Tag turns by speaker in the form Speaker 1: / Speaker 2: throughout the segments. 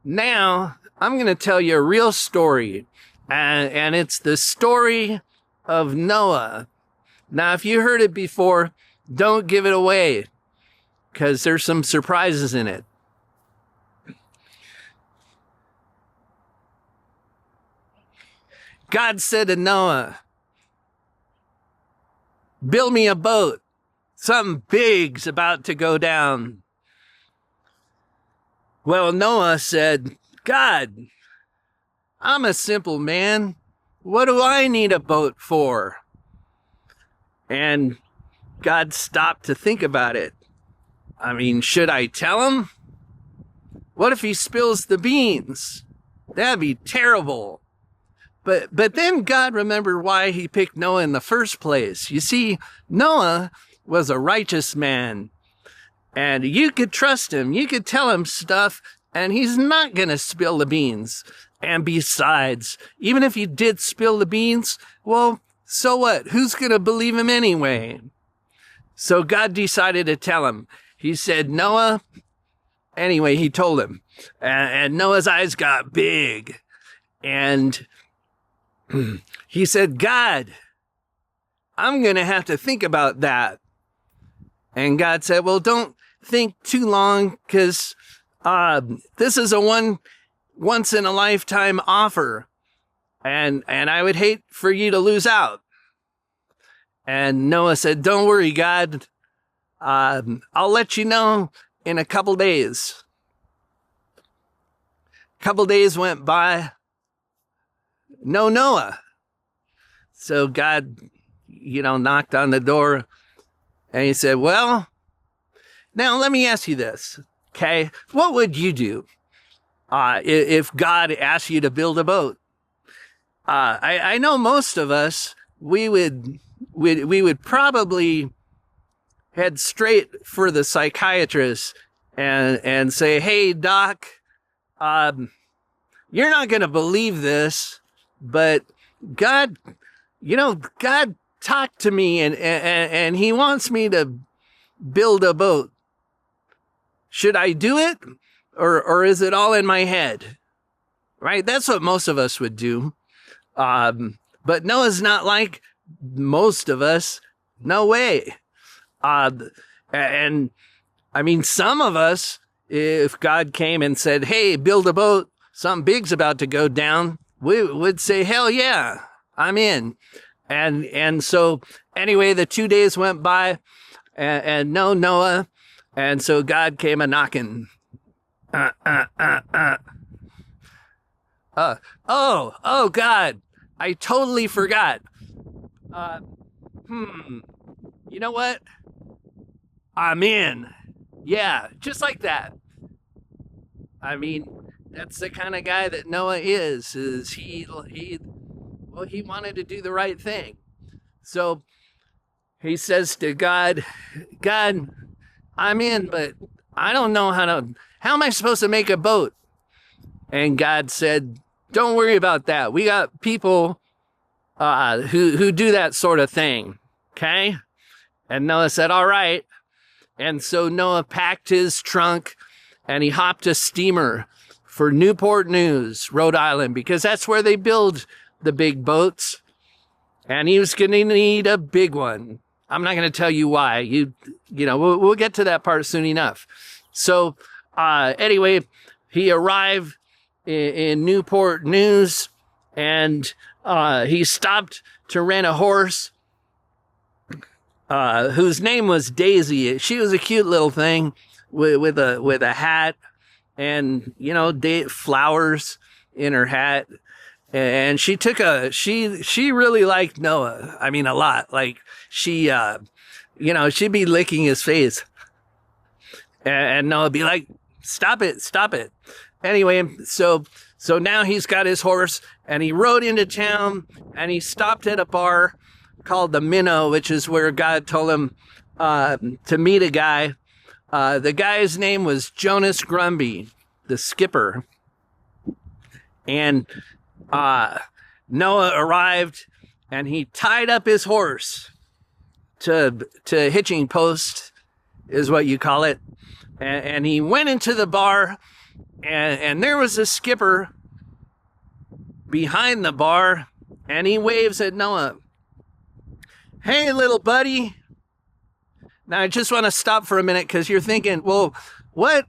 Speaker 1: Now, I'm going to tell you a real story, and it's the story of Noah. Now, if you heard it before, don't give it away, because there's some surprises in it. God said to Noah, build me a boat. Something big's about to go down. Well, Noah said, God, I'm a simple man. What do I need a boat for? And God stopped to think about it. I mean, should I tell him? What if he spills the beans? That'd be terrible. But then God remembered why he picked Noah in the first place. You see, Noah was a righteous man. And you could trust him. You could tell him stuff, and he's not going to spill the beans. And besides, even if he did spill the beans, well, so what? Who's going to believe him anyway? So God decided to tell him. He said, Noah. Anyway, he told him. And Noah's eyes got big. And he said, God, I'm going to have to think about that. And God said, well, don't think too long, because this is a once in a lifetime offer. And I would hate for you to lose out. And Noah said, don't worry, God. I'll let you know in a couple days. A couple days went by. No Noah. So God, knocked on the door, and he said, well, now let me ask you this, okay? What would you do if God asked you to build a boat? I know most of us, we would probably head straight for the psychiatrist and say, hey, doc, you're not going to believe this, but God talked to me and he wants me to build a boat. Should I do it? Or is it all in my head? Right? That's what most of us would do. But Noah's not like most of us. No way. And I mean, some of us, if God came and said, hey, build a boat, something big's about to go down, we would say, hell yeah, I'm in. And so anyway, the 2 days went by and no Noah. And so God came a knocking. Oh God, I totally forgot. You know what? I'm in. Yeah, just like that. I mean, that's the kind of guy that Noah is he wanted to do the right thing. So he says to God, God, I'm in, but I don't know how am I supposed to make a boat? And God said, don't worry about that. We got people who do that sort of thing. Okay? And Noah said, all right. And so Noah packed his trunk and he hopped a steamer for Newport News, Rhode Island, because that's where they build the big boats. And he was going to need a big one. I'm not going to tell you why. We'll get to that part soon enough. So anyway, he arrived in Newport News and he stopped to rent a horse whose name was Daisy. She was a cute little thing with a hat and, flowers in her hat. And she she really liked Noah. I mean, a lot. Like she'd be licking his face and Noah'd be like, stop it. Anyway, so now he's got his horse and he rode into town and he stopped at a bar called the Minnow, which is where God told him to meet a guy. The guy's name was Jonas Grumby, the skipper. And Noah arrived and he tied up his horse to hitching post is what you call it. And he went into the bar and there was a skipper behind the bar, and he waves at Noah. Hey, little buddy. Now, I just want to stop for a minute because you're thinking, well, what?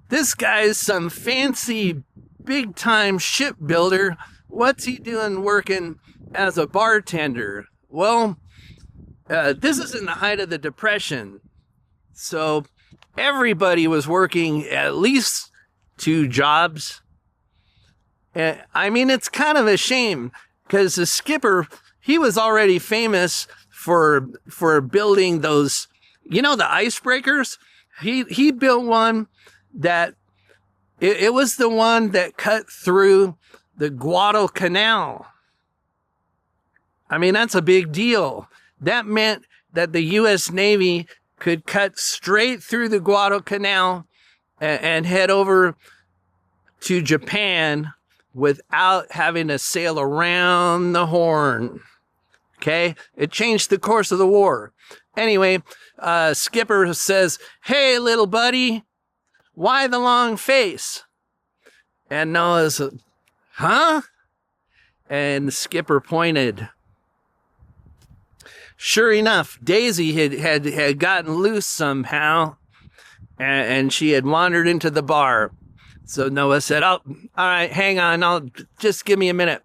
Speaker 1: This guy's some fancy, big-time shipbuilder. What's he doing working as a bartender? Well, this is in the height of the Depression. So everybody was working at least 2 jobs. I mean, it's kind of a shame because the skipper, he was already famous for building those, the icebreakers. He built one that it was the one that cut through the Guadalcanal. I mean, that's a big deal. That meant that the U.S. Navy could cut straight through the Guadalcanal and head over to Japan without having to sail around the Horn. Okay? It changed the course of the war. Anyway, skipper says, hey, little buddy, why the long face? And Noah's, huh? And the skipper pointed. Sure enough, Daisy had gotten loose somehow, and she had wandered into the bar. So Noah said, oh, all right, hang on, just give me a minute.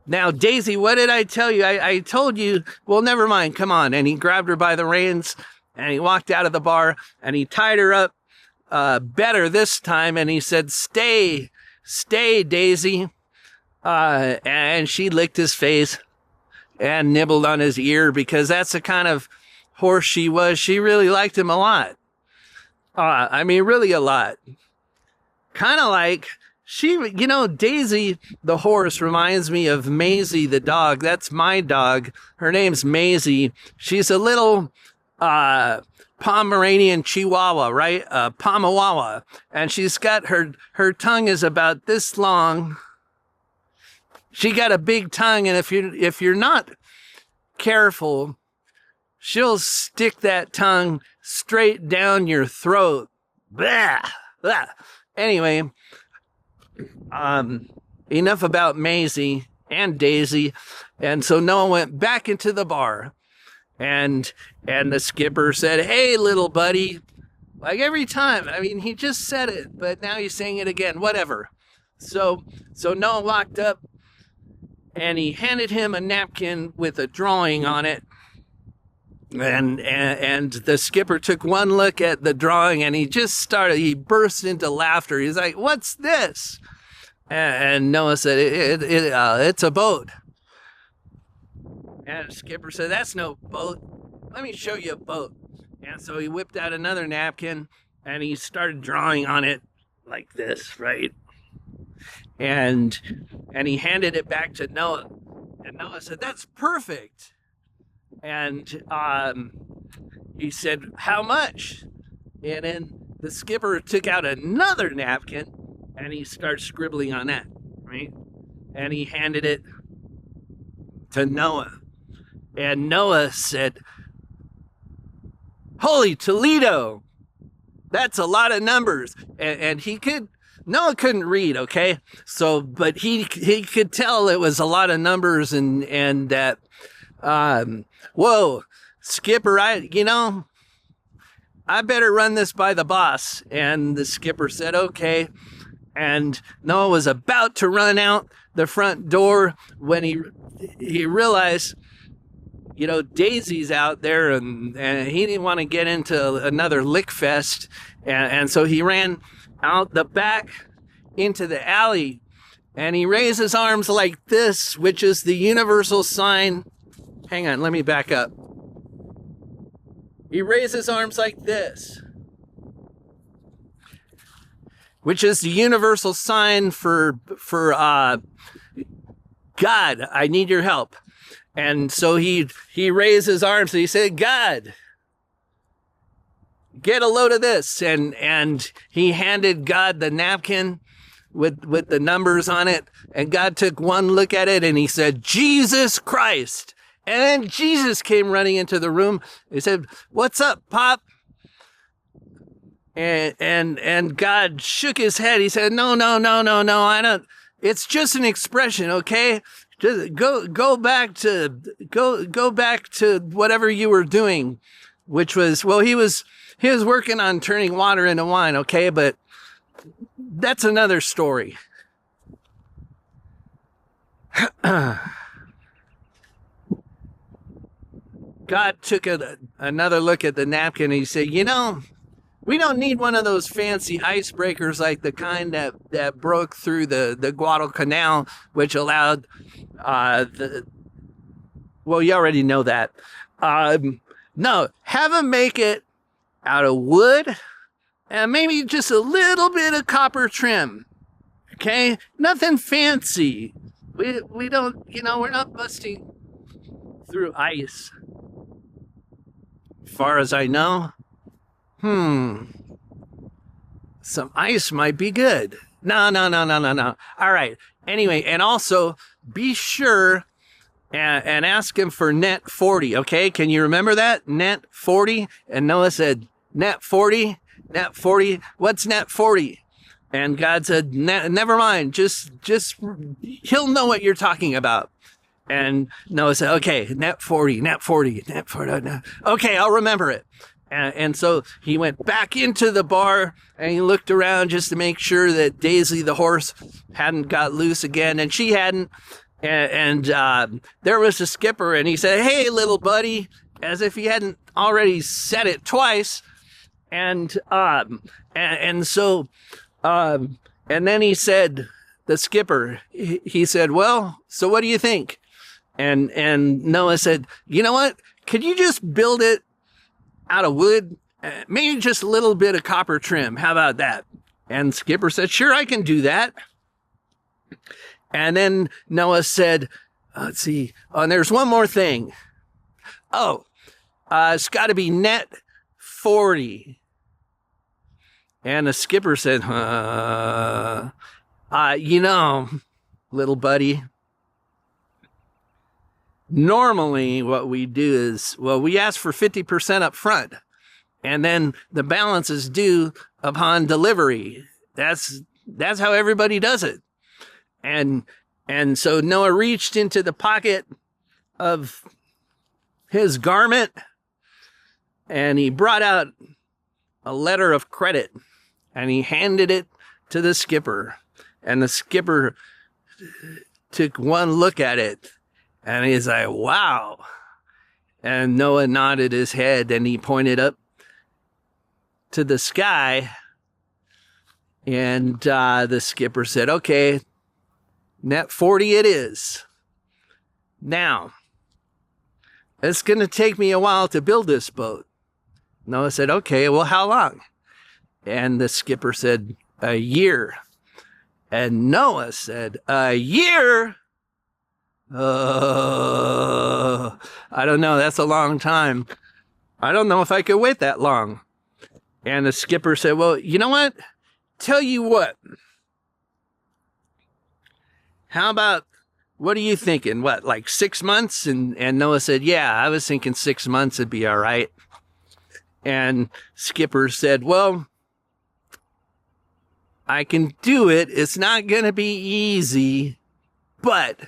Speaker 1: Now, Daisy, what did I tell you? I told you, well, never mind, come on. And he grabbed her by the reins, and he walked out of the bar, and he tied her up better this time, and he said, stay, Daisy. And she licked his face and nibbled on his ear because that's the kind of horse she was. She really liked him a lot. I mean, really a lot. Kind of like Daisy, the horse, reminds me of Maisie, the dog. That's my dog. Her name's Maisie. She's a little Pomeranian Chihuahua, right? Pomawawa. And she's got her tongue is about this long. She got a big tongue, and if you're not careful, she'll stick that tongue straight down your throat. Blah, blah. Anyway, enough about Maisie and Daisy. And so Noah went back into the bar, and the skipper said, hey, little buddy. Like every time. I mean, he just said it, but now he's saying it again. Whatever. So Noah walked up, and he handed him a napkin with a drawing on it. And the skipper took one look at the drawing, and he burst into laughter. He's like, what's this? And Noah said, it's a boat. And the skipper said, that's no boat. Let me show you a boat. And so he whipped out another napkin, and he started drawing on it like this, right? And he handed it back to Noah. And Noah said, that's perfect. And he said, how much? And then the skipper took out another napkin, and he started scribbling on that, right? And he handed it to Noah. And Noah said, holy Toledo, that's a lot of numbers. And Noah couldn't read, okay? So, but he could tell it was a lot of numbers, and that, whoa, skipper, I better run this by the boss. And the skipper said, okay. And Noah was about to run out the front door when he realized, Daisy's out there, and he didn't want to get into another lick fest. And so he ran out the back into the alley, and he raised his arms like this, which is the universal sign. Hang on, let me back up. He raised his arms like this, which is the universal sign for God, I need your help. And so he raised his arms and he said, God, get a load of this. And he handed God the napkin with the numbers on it. And God took one look at it and he said, Jesus Christ. And then Jesus came running into the room. He said, what's up, Pop? And God shook his head. He said, no, I don't. It's just an expression, okay? Just go back to whatever you were doing, which was, well, he was working on turning water into wine, okay? But that's another story. God took another look at the napkin and he said, we don't need one of those fancy icebreakers like the kind that broke through the Guadalcanal, which allowed well, you already know that. No, have them make it out of wood and maybe just a little bit of copper trim. Okay? Nothing fancy. We don't, we're not busting through ice. As far as I know, some ice might be good. No. All right. Anyway, and also be sure and ask him for net 40. Okay. Can you remember that? Net 40. And Noah said, net 40, net 40. What's net 40? And God said, never mind. Just he'll know what you're talking about. And Noah said, okay, net 40. Okay, I'll remember it. And so he went back into the bar and he looked around just to make sure that Daisy, the horse, hadn't got loose again. And she hadn't. And there was the skipper and he said, hey, little buddy, as if he hadn't already said it twice. And so then he said, the skipper, he said, well, so what do you think? And Noah said, you know what? Could you just build it out of wood? Maybe just a little bit of copper trim. How about that? And skipper said, sure, I can do that. And then Noah said, let's see. Oh, and there's one more thing. Oh, it's got to be net 40. And the skipper said, little buddy, normally what we do is, well, we ask for 50% up front, and then the balance is due upon delivery. That's how everybody does it. And so Noah reached into the pocket of his garment and he brought out a letter of credit and he handed it to the skipper. And the skipper took one look at it and he's like, wow. And Noah nodded his head and he pointed up to the sky. And the skipper said, okay, net 40 it is. Now, it's going to take me a while to build this boat. Noah said, okay, well, how long? And the skipper said, a year. And Noah said, a year? I don't know. That's a long time. I don't know if I could wait that long. And the skipper said, well, you know what? Tell you what. How about, what are you thinking? What, like 6 months? And Noah said, yeah, I was thinking 6 months would be all right. And skipper said, well, I can do it. It's not going to be easy, but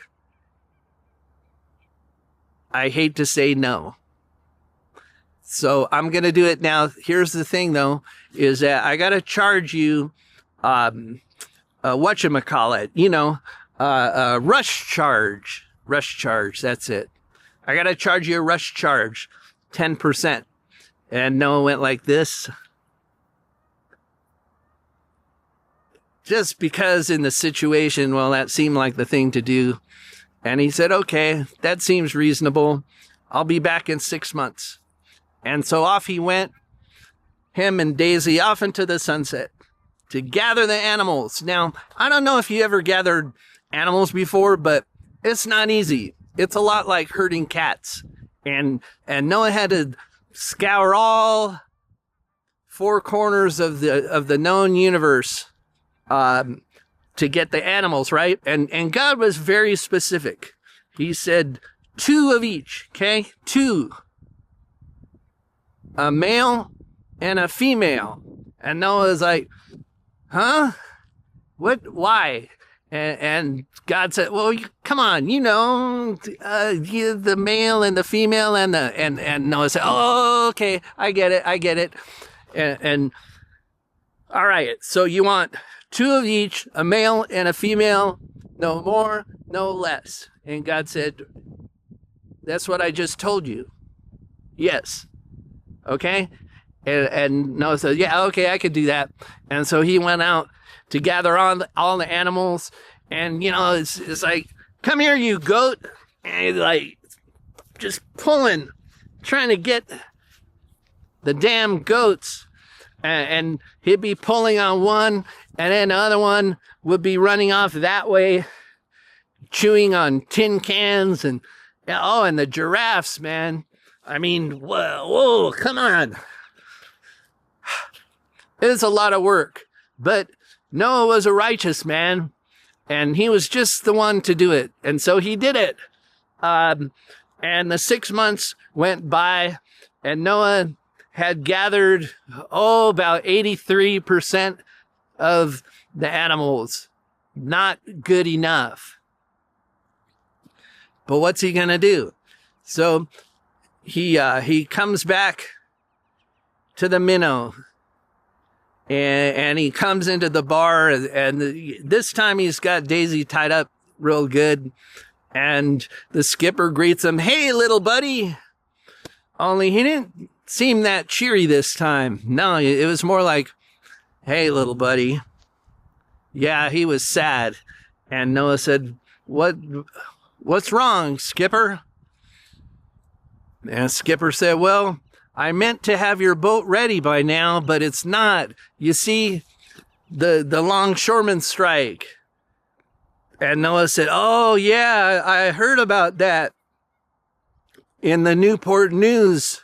Speaker 1: I hate to say no. So I'm going to do it now. Here's the thing, though, is that I got to charge you, whatchamacallit, rush charge. Rush charge, that's it. I got to charge you a rush charge, 10%. And Noah went like this. Just because in the situation, well, that seemed like the thing to do. And he said, okay, that seems reasonable. I'll be back in 6 months. And so off he went, him and Daisy, off into the sunset to gather the animals. Now, I don't know if you ever gathered animals before, but it's not easy. It's a lot like herding cats. And Noah had to scour all four corners of the known universe to get the animals, right? And God was very specific. He said 2 of each, okay? 2. A male and a female. And Noah's like, huh? What? Why? And God said, well, come on, the male and the female and Noah said, oh, okay, I get it. And all right, so you want two of each, a male and a female, no more, no less. And God said, that's what I just told you. Yes. Okay. And Noah said, yeah, okay, I could do that. And so he went out to gather on all the animals. And, it's like, come here, you goat. And he's like, just pulling, trying to get the damn goats. And he'd be pulling on one, and then the other one would be running off that way, chewing on tin cans. And the giraffes, man. I mean, whoa, come on. It's a lot of work, but Noah was a righteous man, and he was just the one to do it. And so he did it. And the 6 months went by, and Noah had gathered, about 83% of the animals. Not good enough. But what's he going to do? So he comes back to the minnow. And he comes into the bar, and this time he's got Daisy tied up real good. And the skipper greets him, hey, little buddy. Only he didn't seem that cheery this time. No, it was more like, hey, little buddy. Yeah, he was sad. And Noah said, what's wrong, skipper? And skipper said, well, I meant to have your boat ready by now, but it's not. You see, the longshoremen strike. And Noah said, oh, yeah, I heard about that in the Newport News.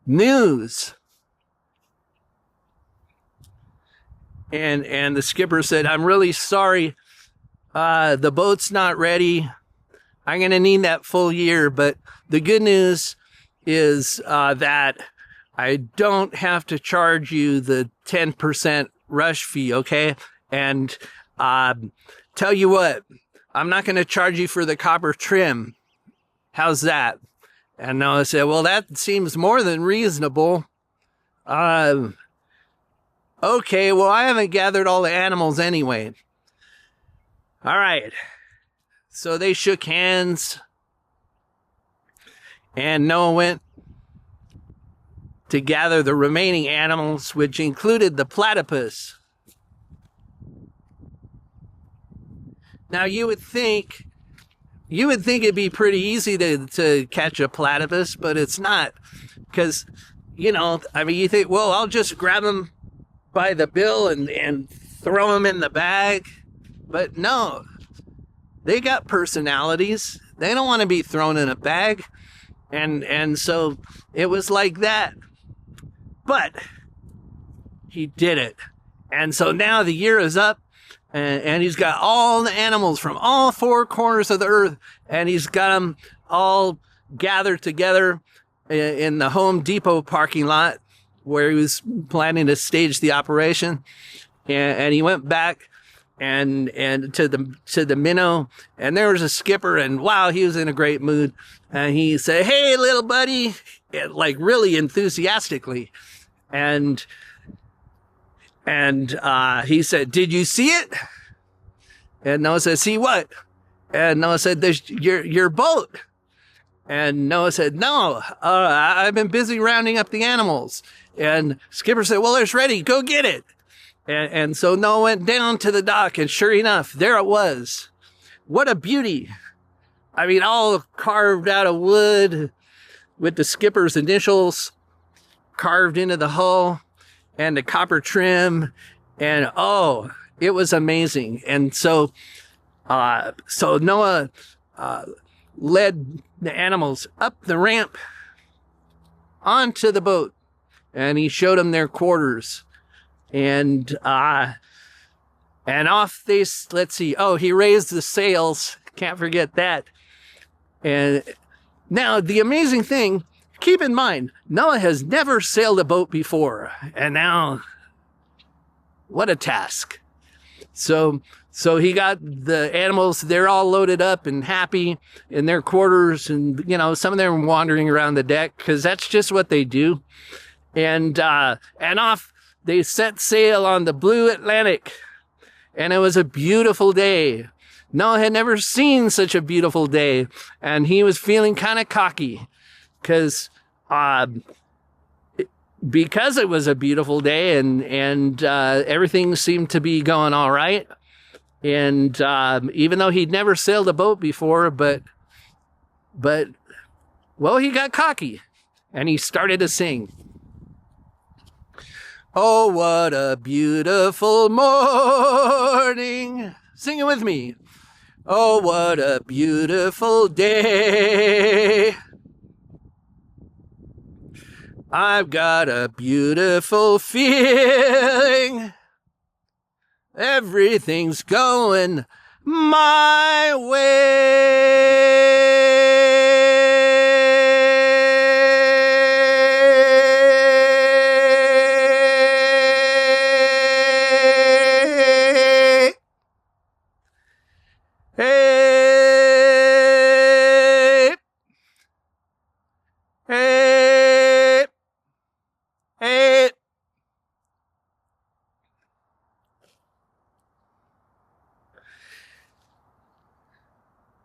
Speaker 1: And the skipper said, I'm really sorry. The boat's not ready. I'm going to need that full year. But the good news is that I don't have to charge you the 10% rush fee, okay? And tell you what, I'm not going to charge you for the copper trim. How's that? And Noah said, well, that seems more than reasonable. Okay, well, I haven't gathered all the animals anyway. All right. So they shook hands. And Noah went to gather the remaining animals, which included the platypus. Now, you would think it'd be pretty easy to catch a platypus, but it's not. Because, you think, well, I'll just grab him by the bill and throw him in the bag. But no, they got personalities. They don't want to be thrown in a bag. And so it was like that. But he did it. And so now the year is up, and he's got all the animals from all four corners of the earth, and he's got them all gathered together in the Home Depot parking lot where he was planning to stage the operation. And he went back and to the minnow, and there was a skipper, and wow, he was in a great mood. And he said, hey, little buddy, like really enthusiastically. And he said, did you see it? And Noah said, see what? And Noah said, there's your boat. And Noah said, no, I've been busy rounding up the animals. And skipper said, well, it's ready. Go get it. And so Noah went down to the dock, and sure enough, there it was. What a beauty. I mean, all carved out of wood with the skipper's initials carved into the hull and the copper trim. And oh, it was amazing. And so Noah led the animals up the ramp onto the boat, and he showed them their quarters. And off they, let's see. Oh, he raised the sails. Can't forget that. And now the amazing thing, keep in mind, Noah has never sailed a boat before. And now What a task. So he got the animals, they're all loaded up and happy in their quarters, and some of them wandering around the deck because that's just what they do. And off they set sail on the blue Atlantic, and it was a beautiful day. Noah had never seen such a beautiful day, and he was feeling kind of cocky because it was a beautiful day, and everything seemed to be going all right. And even though he'd never sailed a boat before, but he got cocky, and he started to sing. Oh, what a beautiful morning. Sing it with me. Oh, what a beautiful day. I've got a beautiful feeling. Everything's going my way. Hey, hey, hey.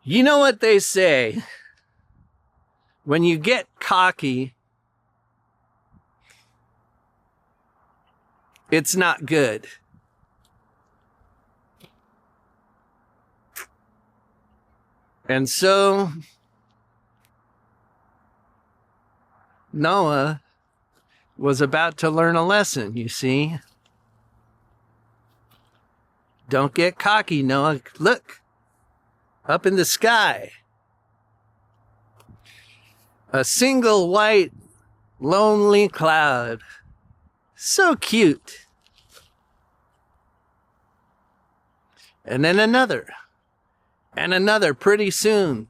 Speaker 1: You know what they say? When you get cocky, it's not good. And so Noah was about to learn a lesson, you see. Don't get cocky, Noah. Look, up in the sky. A single white, lonely cloud. So cute. And then another. And another. Pretty soon,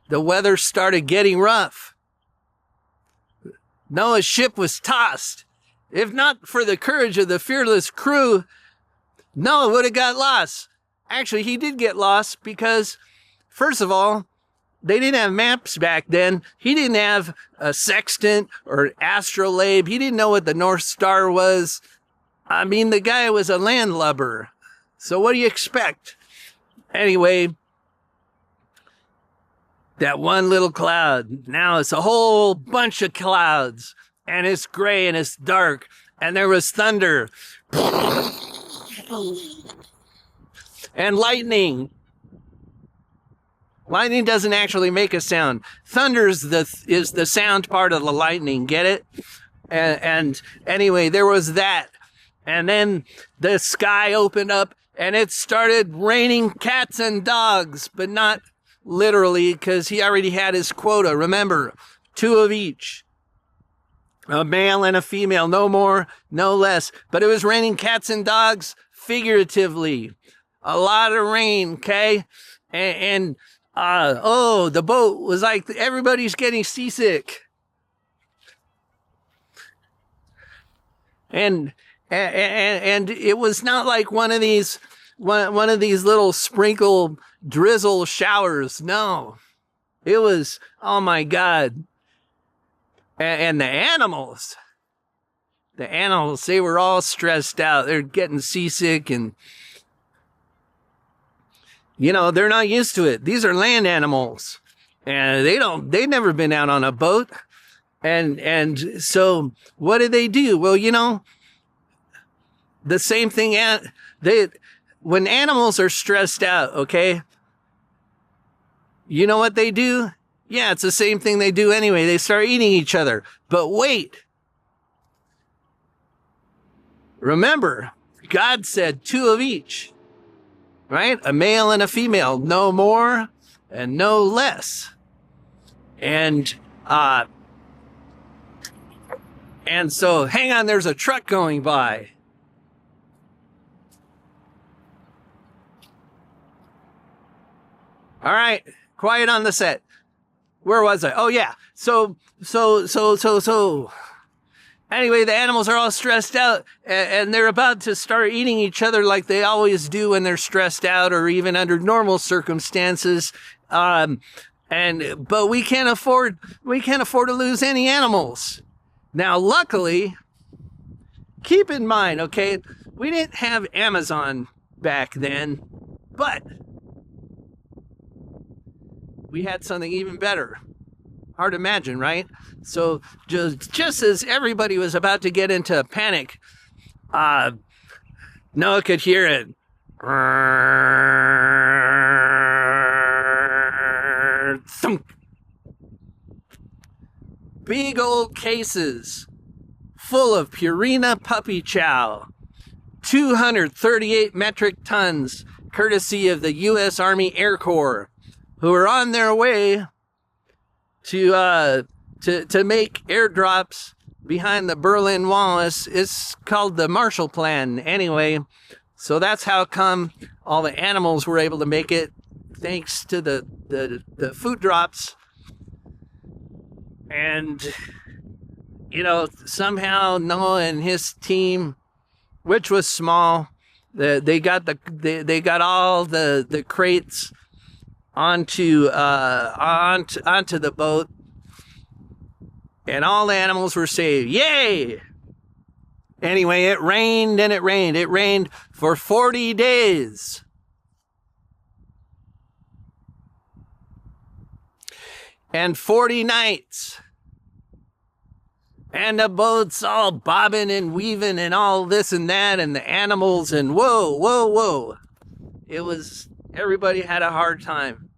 Speaker 1: the weather started getting rough. Noah's ship was tossed. If not for the courage of the fearless crew, Noah would have got lost. Actually, he did get lost because, first of all, they didn't have maps back then. He didn't have a sextant or an astrolabe. He didn't know what the North Star was. I mean, the guy was a landlubber. So what do you expect? Anyway, that one little cloud, now it's a whole bunch of clouds, and it's gray and it's dark, and there was thunder and lightning. Lightning doesn't actually make a sound. Thunder is the sound part of the lightning. Get it? And anyway, there was that. And then the sky opened up and it started raining cats and dogs, but not literally, because he already had his quota. Remember, 2 of each. A male and a female, no more, no less. But it was raining cats and dogs figuratively. A lot of rain, okay? And the boat was like everybody's getting seasick. And it was not like one of these little sprinkle drizzle showers. No, it was, oh my God. And the animals, they were all stressed out. They're getting seasick, and they're not used to it. These are land animals, and they've never been out on a boat. And so what do they do? Well, the same thing, when animals are stressed out, okay, you know what they do? Yeah, it's the same thing they do anyway. They start eating each other. But wait. Remember, God said 2 of each, right? A male and a female, no more and no less. And so, hang on, there's a truck going by. All right, quiet on the set. Where was I? Oh, yeah. So. Anyway, the animals are all stressed out, and they're about to start eating each other like they always do when they're stressed out, or even under normal circumstances. But we can't afford to lose any animals. Now, luckily, keep in mind, okay, we didn't have Amazon back then, but we had something even better. Hard to imagine, right? So just as everybody was about to get into a panic, Noah could hear it. Thunk. Big old cases full of Purina puppy chow, 238 metric tons, courtesy of the U.S. Army Air Corps, who are on their way to make airdrops behind the Berlin Wall. It's called the Marshall Plan anyway. So that's how come all the animals were able to make it, thanks to the food drops. And, you know, somehow Noah and his team, which was small, they got all the crates onto the boat, and all the animals were saved. Yay! Anyway, it rained and it rained. It rained for 40 days. And 40 nights. And the boat's all bobbing and weaving and all this and that, and the animals, and whoa. Everybody had a hard time.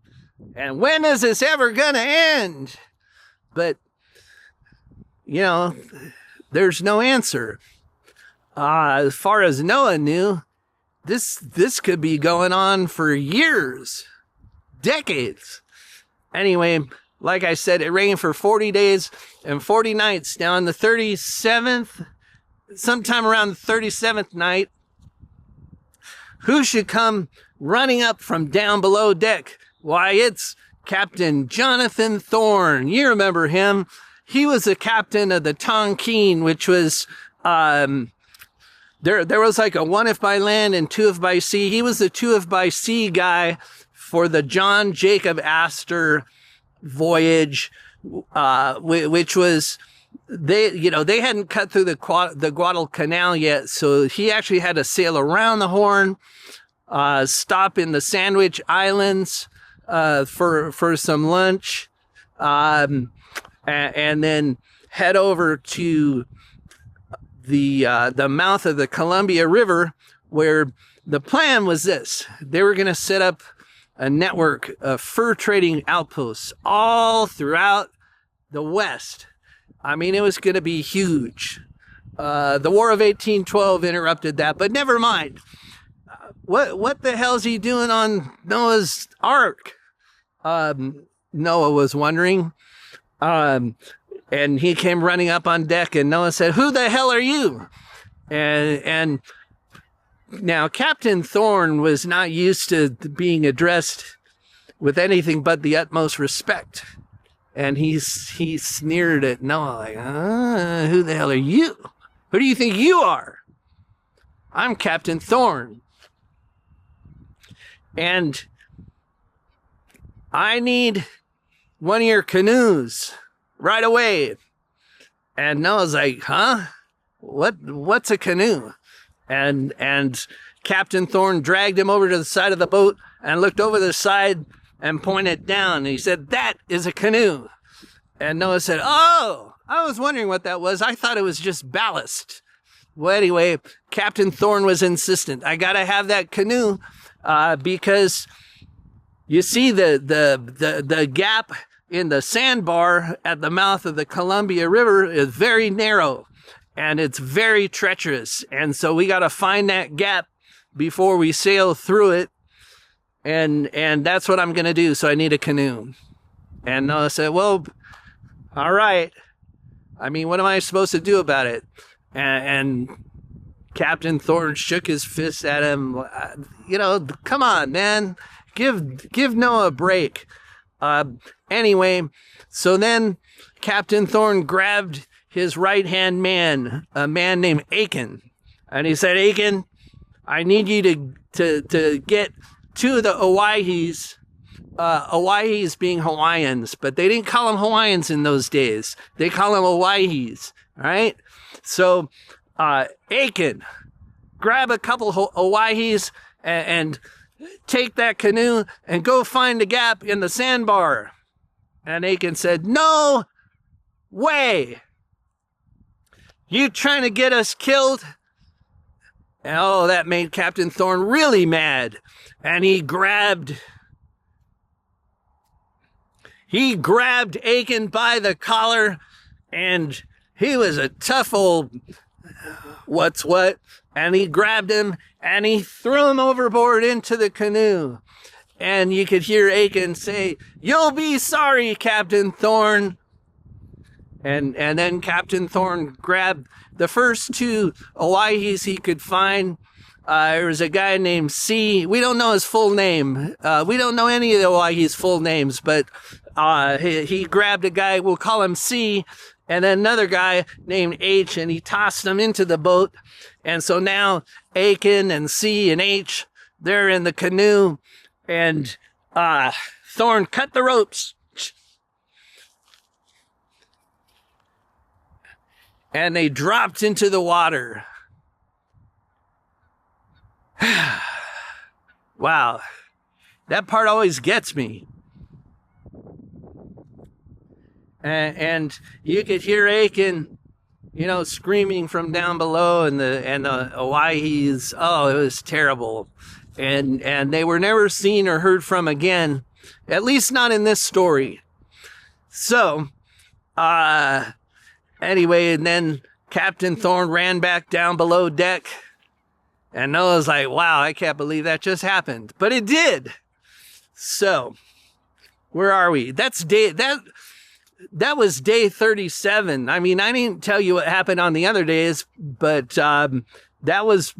Speaker 1: And when is this ever gonna end? But, you know, there's no answer. As far as Noah knew, this could be going on for years, decades. Anyway, like I said, it rained for 40 days and 40 nights. Now, on the 37th, sometime around the 37th night, who should come running up from down below deck? Why, it's Captain Jonathan Thorne. You remember him. He was the captain of the Tonquin, which was, there was like a 1 if by land and 2 if by sea. He was the 2 if by sea guy for the John Jacob Astor voyage, which was, they hadn't cut through the Guadalcanal yet. So he actually had to sail around the Horn, stop in the Sandwich Islands, for some lunch, and then head over to the mouth of the Columbia River, where the plan was this: they were going to set up a network of fur trading outposts all throughout the West. I mean, it was going to be huge. The War of 1812 interrupted that, but never mind. What the hell's he doing on Noah's Ark? Noah was wondering. And he came running up on deck, and Noah said, "Who the hell are you?" And now Captain Thorne was not used to being addressed with anything but the utmost respect. And he sneered at Noah like, "Who the hell are you? Who do you think you are? I'm Captain Thorne. And I need one of your canoes right away." And Noah's like, "Huh? What's a canoe?" And Captain Thorne dragged him over to the side of the boat and looked over the side and pointed down. And he said, "That is a canoe." And Noah said, "Oh, I was wondering what that was. I thought it was just ballast." Well, anyway, Captain Thorne was insistent. "I gotta have that canoe, because you see the gap in the sandbar at the mouth of the Columbia River is very narrow, and it's very treacherous. And so we got to find that gap before we sail through it. And that's what I'm going to do. So I need a canoe." And Noah said, "Well, all right. I mean, what am I supposed to do about it?" And Captain Thorne shook his fist at him. Come on, man. Give Noah a break. Anyway, so then Captain Thorne grabbed his right-hand man, a man named Aiken. And he said, Aiken, I need you to get two of the Owyhees, Owyhees being Hawaiians, but they didn't call them Hawaiians in those days. They call them Owyhees, all right? So, Aiken, grab a couple Owyhees and take that canoe and go find a gap in the sandbar. And Aiken said, no way. You trying to get us killed? And, oh, that made Captain Thorne really mad. And he grabbed Aiken by the collar, and he was a tough old what's what. And he grabbed him and he threw him overboard into the canoe. And you could hear Aiken say, you'll be sorry, Captain Thorne. And then Captain Thorne grabbed the first two Owyhees he could find. There was a guy named C. We don't know his full name. We don't know any of the Owyhees' full names, but he grabbed a guy, we'll call him C, and then another guy named H, and he tossed them into the boat. And so now Aiken and C and H, they're in the canoe, and Thorne cut the ropes. And they dropped into the water. Wow. That part always gets me. And you could hear Aiken, screaming from down below, and the Owyhees. Oh, it was terrible. And they were never seen or heard from again, at least not in this story. So, anyway, and then Captain Thorne ran back down below deck, and Noah's like, wow, I can't believe that just happened. But it did. So, where are we? That was day 37. I mean, I didn't tell you what happened on the other days, but that was,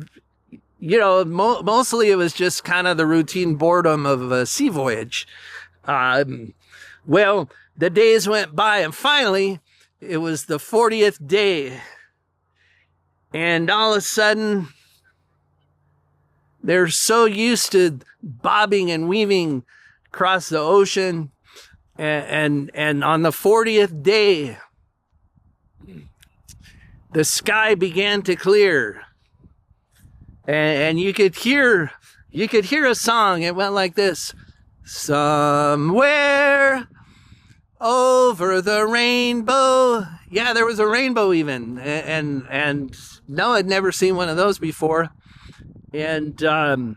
Speaker 1: mostly it was just kind of the routine boredom of a sea voyage. Well, the days went by, and finally, it was the 40th day. And all of a sudden, they're so used to bobbing and weaving across the ocean. And on the 40th day, the sky began to clear. And you could hear a song. It went like this. Somewhere over the rainbow. Yeah, there was a rainbow even. And Noah had never seen one of those before. And all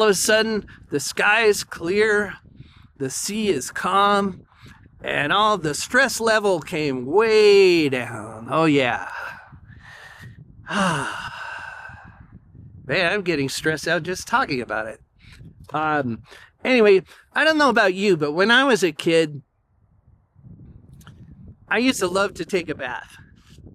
Speaker 1: of a sudden, the sky is clear. The sea is calm, and all the stress level came way down. Oh, yeah. Man, I'm getting stressed out just talking about it. Anyway, I don't know about you, but when I was a kid, I used to love to take a bath,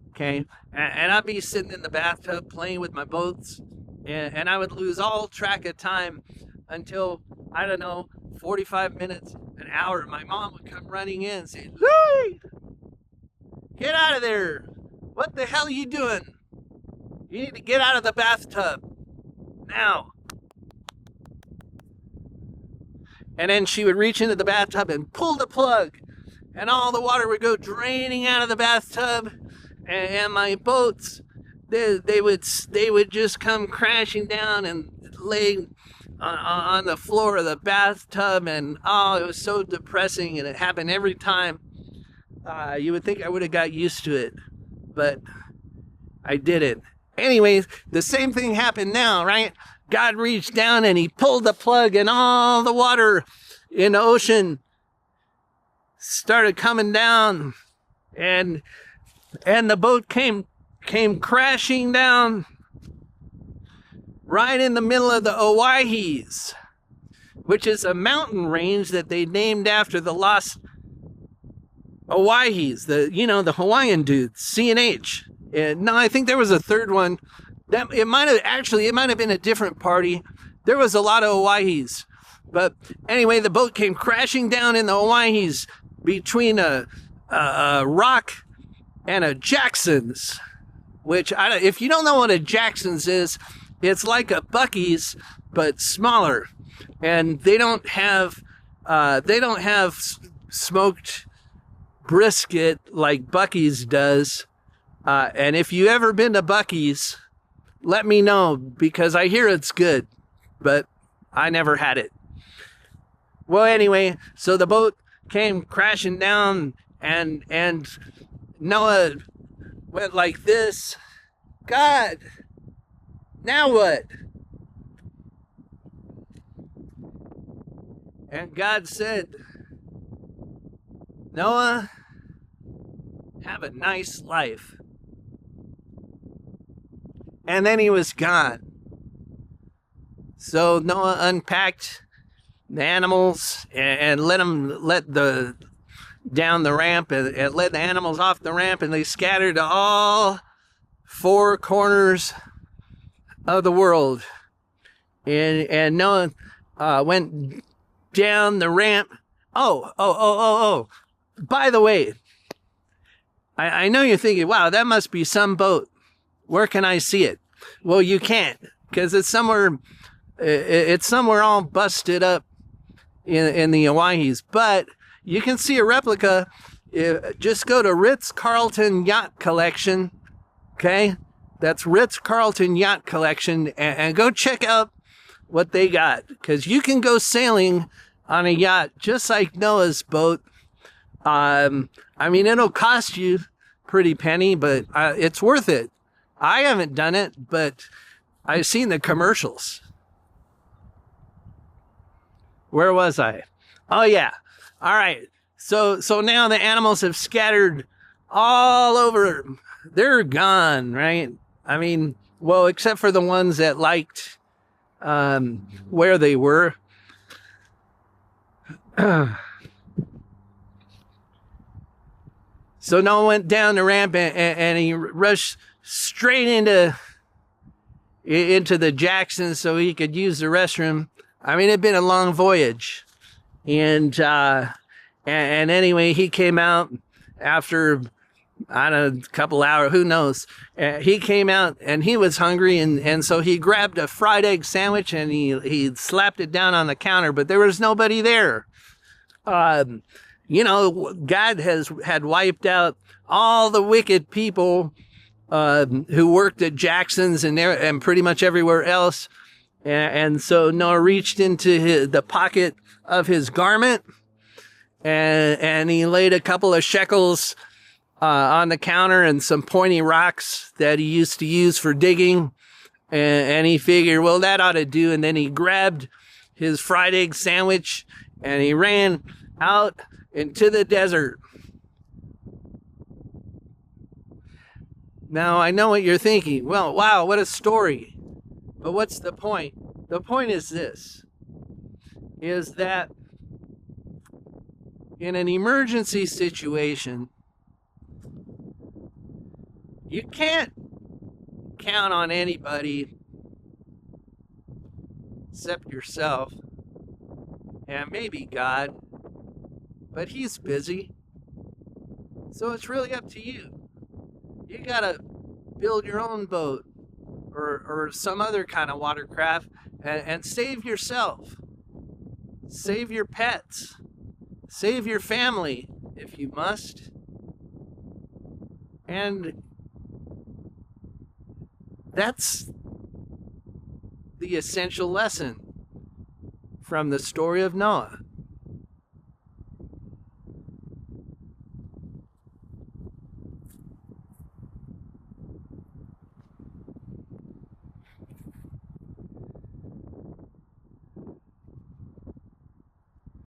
Speaker 1: okay? And I'd be sitting in the bathtub playing with my boats, and I would lose all track of time until, I don't know, 45 minutes, an hour. My mom would come running in and say, Louie, get out of there. What the hell are you doing? You need to get out of the bathtub now. And then she would reach into the bathtub and pull the plug, and all the water would go draining out of the bathtub, and my boats, they would just come crashing down and lay on the floor of the bathtub, and oh, it was so depressing, and it happened every time. You would think I would have got used to it, but I didn't. Anyways, the same thing happened now, right? God reached down and he pulled the plug, and all the water in the ocean started coming down, and the boat came crashing down right in the middle of the Owyhees, which is a mountain range that they named after the lost Owyhees, the Hawaiian dudes, C and H. No, I think there was a third one. That it might have been a different party. There was a lot of Owyhees, but anyway, the boat came crashing down in the Owyhees between a rock and a Jackson's, which if you don't know what a Jackson's is, it's like a Buc-ee's but smaller, and they don't have smoked brisket like Buc-ee's does. And if you ever been to Buc-ee's, let me know, because I hear it's good, but I never had it. Well, anyway, so the boat came crashing down, and Noah went like this. God, now what? And God said, Noah, have a nice life. And then he was gone. So Noah unpacked the animals and let down the ramp and let the animals off the ramp, and they scattered to all four corners of the world. And Noah went down the ramp. Oh. By the way, I know you're thinking, wow, that must be some boat. Where can I see it? Well, you can't, because it's somewhere all busted up in the Hawaii's. But you can see a replica. Just go to Ritz-Carlton Yacht Collection. Okay? That's Ritz-Carlton Yacht Collection, and go check out what they got, because you can go sailing on a yacht just like Noah's boat. I mean, it'll cost you pretty penny, but it's worth it. I haven't done it, but I've seen the commercials. Where was I? Oh, yeah. All right. So now the animals have scattered all over. They're gone, right? I mean, well, except for the ones that liked where they were. So Noah went down the ramp and he rushed straight into the Jackson so he could use the restroom. I mean, it'd been a long voyage, and anyway, he came out after, I don't know, a couple hours, who knows. He came out and he was hungry, and so he grabbed a fried egg sandwich and he slapped it down on the counter, but there was nobody there. You know, God had wiped out all the wicked people who worked at Jackson's and pretty much everywhere else. And so Noah reached into the pocket of his garment and he laid a couple of shekels on the counter and some pointy rocks that he used to use for digging. And he figured, well, that ought to do. And then he grabbed his fried egg sandwich and he ran out into the desert. Now, I know what you're thinking. Well, wow, what a story. But what's the point? The point is this, is that in an emergency situation, you can't count on anybody except yourself and maybe God, but he's busy. So it's really up to you. You gotta build your own boat or some other kind of watercraft and save yourself. Save your pets. Save your family if you must. And that's the essential lesson from the story of Noah.